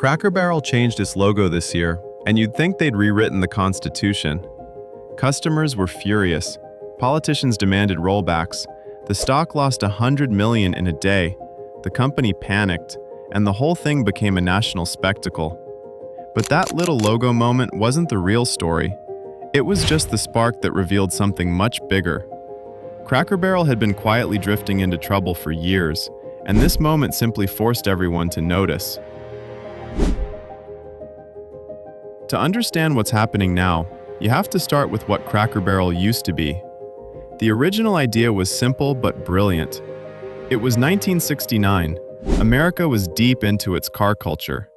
Cracker Barrel changed its logo this year, and you'd think they'd rewritten the Constitution. Customers were furious. Politicians demanded rollbacks. The stock lost $100 million in a day. The company panicked, and the whole thing became a national spectacle. But that little logo moment wasn't the real story. It was just the spark that revealed something much bigger. Cracker Barrel had been quietly drifting into trouble for years, and this moment simply forced everyone to notice. To understand what's happening now, you have to start with what Cracker Barrel used to be. The original idea was simple but brilliant. It was 1969. America was deep into its car culture.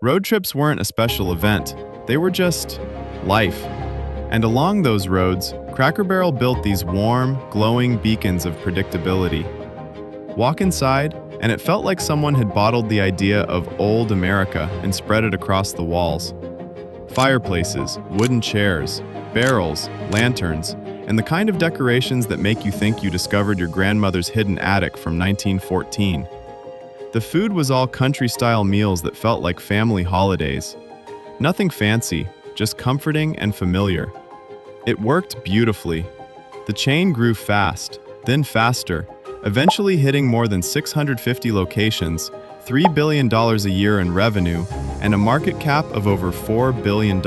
Road trips weren't a special event, they were just life. And along those roads, Cracker Barrel built these warm, glowing beacons of predictability. Walk inside, and it felt like someone had bottled the idea of old America and spread it across the walls. Fireplaces, wooden chairs, barrels, lanterns, and the kind of decorations that make you think you discovered your grandmother's hidden attic from 1914. The food was all country-style meals that felt like family holidays. Nothing fancy, just comforting and familiar. It worked beautifully. The chain grew fast, then faster, eventually hitting more than 650 locations, $3 billion a year in revenue, and a market cap of over $4 billion.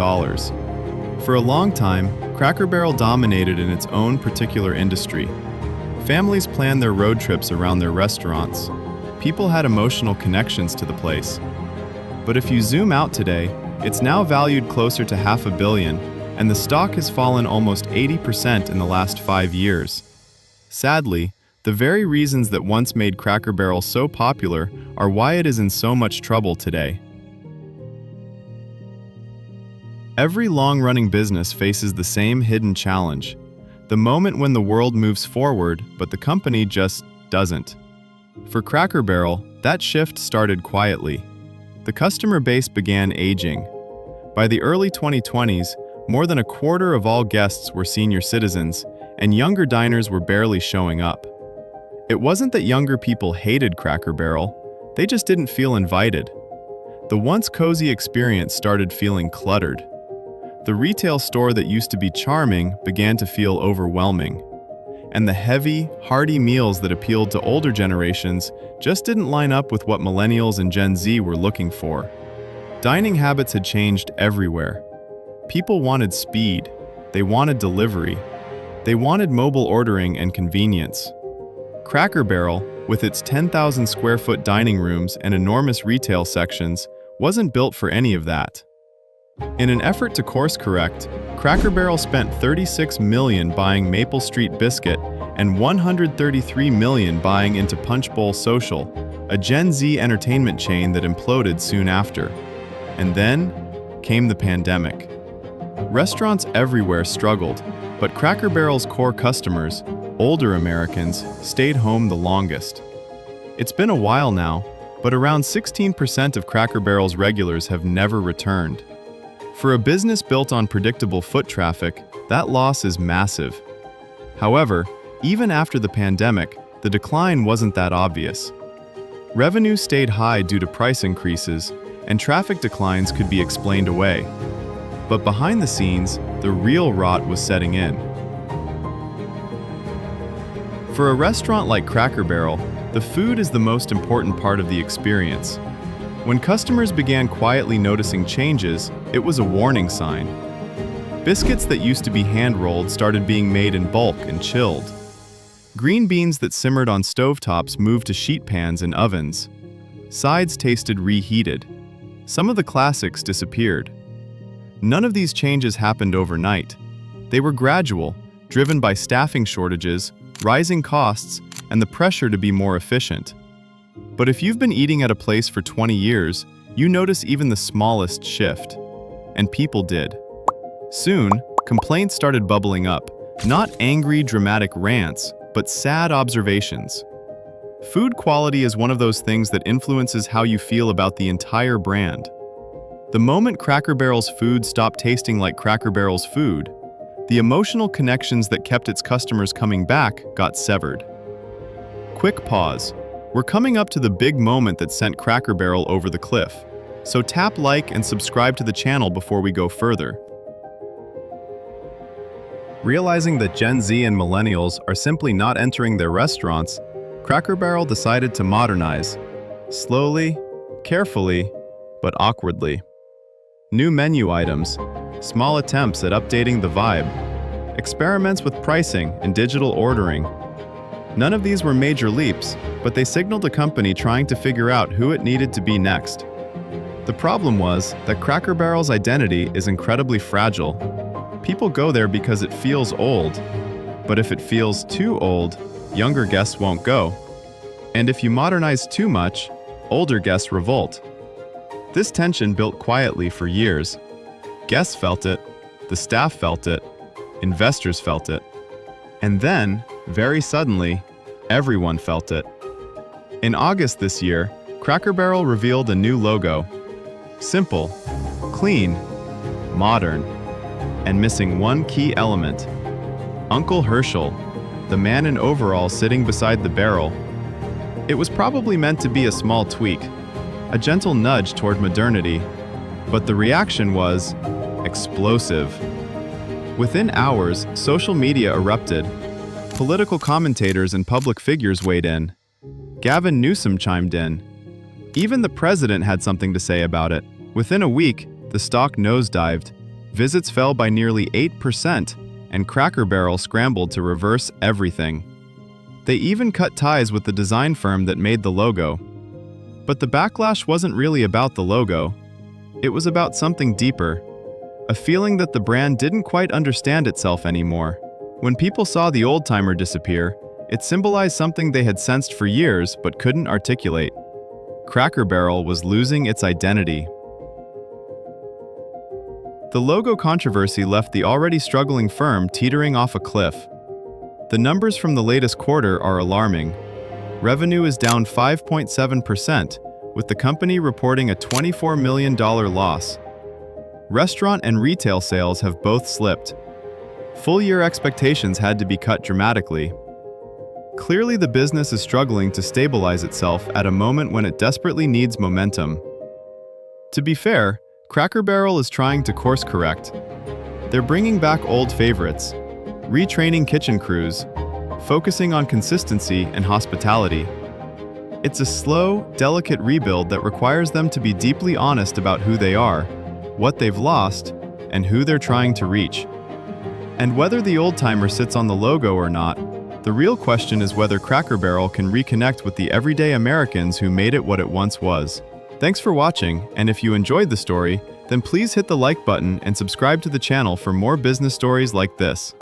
For a long time, Cracker Barrel dominated in its own particular industry. Families planned their road trips around their restaurants. People had emotional connections to the place. But if you zoom out today, it's now valued closer to $500 million, and the stock has fallen almost 80% in the last 5 years. Sadly, the very reasons that once made Cracker Barrel so popular are why it is in so much trouble today. Every long-running business faces the same hidden challenge. The moment when the world moves forward, but the company just doesn't. For Cracker Barrel, that shift started quietly. The customer base began aging. By the early 2020s, more than a quarter of all guests were senior citizens, and younger diners were barely showing up. It wasn't that younger people hated Cracker Barrel, they just didn't feel invited. The once cozy experience started feeling cluttered. The retail store that used to be charming began to feel overwhelming. And the heavy, hearty meals that appealed to older generations just didn't line up with what millennials and Gen Z were looking for. Dining habits had changed everywhere. People wanted speed, they wanted delivery, they wanted mobile ordering and convenience. Cracker Barrel, with its 10,000 square foot dining rooms and enormous retail sections, wasn't built for any of that. In an effort to course correct, Cracker Barrel spent $36 million buying Maple Street Biscuit and $133 million buying into Punch Bowl Social, a Gen Z entertainment chain that imploded soon after. And then came the pandemic. Restaurants everywhere struggled, but Cracker Barrel's core customers, older Americans, stayed home the longest. It's been a while now, but around 16% of Cracker Barrel's regulars have never returned. For a business built on predictable foot traffic, that loss is massive. However, even after the pandemic, the decline wasn't that obvious. Revenue stayed high due to price increases, and traffic declines could be explained away. But behind the scenes, the real rot was setting in. For a restaurant like Cracker Barrel, the food is the most important part of the experience. When customers began quietly noticing changes, it was a warning sign. Biscuits that used to be hand-rolled started being made in bulk and chilled. Green beans that simmered on stovetops moved to sheet pans and ovens. Sides tasted reheated. Some of the classics disappeared. None of these changes happened overnight. They were gradual, driven by staffing shortages, rising costs, and the pressure to be more efficient. But if you've been eating at a place for 20 years, you notice even the smallest shift. And people did. Soon, complaints started bubbling up, not angry, dramatic rants, but sad observations. Food quality is one of those things that influences how you feel about the entire brand. The moment Cracker Barrel's food stopped tasting like Cracker Barrel's food, the emotional connections that kept its customers coming back got severed. Quick pause. We're coming up to the big moment that sent Cracker Barrel over the cliff. So tap like and subscribe to the channel before we go further. Realizing that Gen Z and millennials are simply not entering their restaurants, Cracker Barrel decided to modernize. Slowly, carefully, but awkwardly. New menu items, small attempts at updating the vibe, experiments with pricing and digital ordering. None of these were major leaps, but they signaled a company trying to figure out who it needed to be next. The problem was that Cracker Barrel's identity is incredibly fragile. People go there because it feels old, but if it feels too old, younger guests won't go. And if you modernize too much, older guests revolt. This tension built quietly for years. Guests felt it, the staff felt it, investors felt it. And then, very suddenly, everyone felt it. In August this year, Cracker Barrel revealed a new logo. Simple, clean, modern, and missing one key element. Uncle Herschel, the man in overalls sitting beside the barrel. It was probably meant to be a small tweak, a gentle nudge toward modernity, but the reaction was explosive. Within hours, social media erupted. Political commentators and public figures weighed in. Gavin Newsom chimed in. Even the president had something to say about it. Within a week, the stock nosedived. Visits fell by nearly 8%, and Cracker Barrel scrambled to reverse everything. They even cut ties with the design firm that made the logo. But the backlash wasn't really about the logo. It was about something deeper, a feeling that the brand didn't quite understand itself anymore. When people saw the old-timer disappear, it symbolized something they had sensed for years but couldn't articulate. Cracker Barrel was losing its identity. The logo controversy left the already struggling firm teetering off a cliff. The numbers from the latest quarter are alarming. Revenue is down 5.7%, with the company reporting a $24 million loss. Restaurant and retail sales have both slipped. Full-year expectations had to be cut dramatically. Clearly, the business is struggling to stabilize itself at a moment when it desperately needs momentum. To be fair, Cracker Barrel is trying to course correct. They're bringing back old favorites, retraining kitchen crews, focusing on consistency and hospitality. It's a slow, delicate rebuild that requires them to be deeply honest about who they are, what they've lost, and who they're trying to reach. And whether the old-timer sits on the logo or not, the real question is whether Cracker Barrel can reconnect with the everyday Americans who made it what it once was. Thanks for watching, and if you enjoyed the story, then please hit the like button and subscribe to the channel for more business stories like this.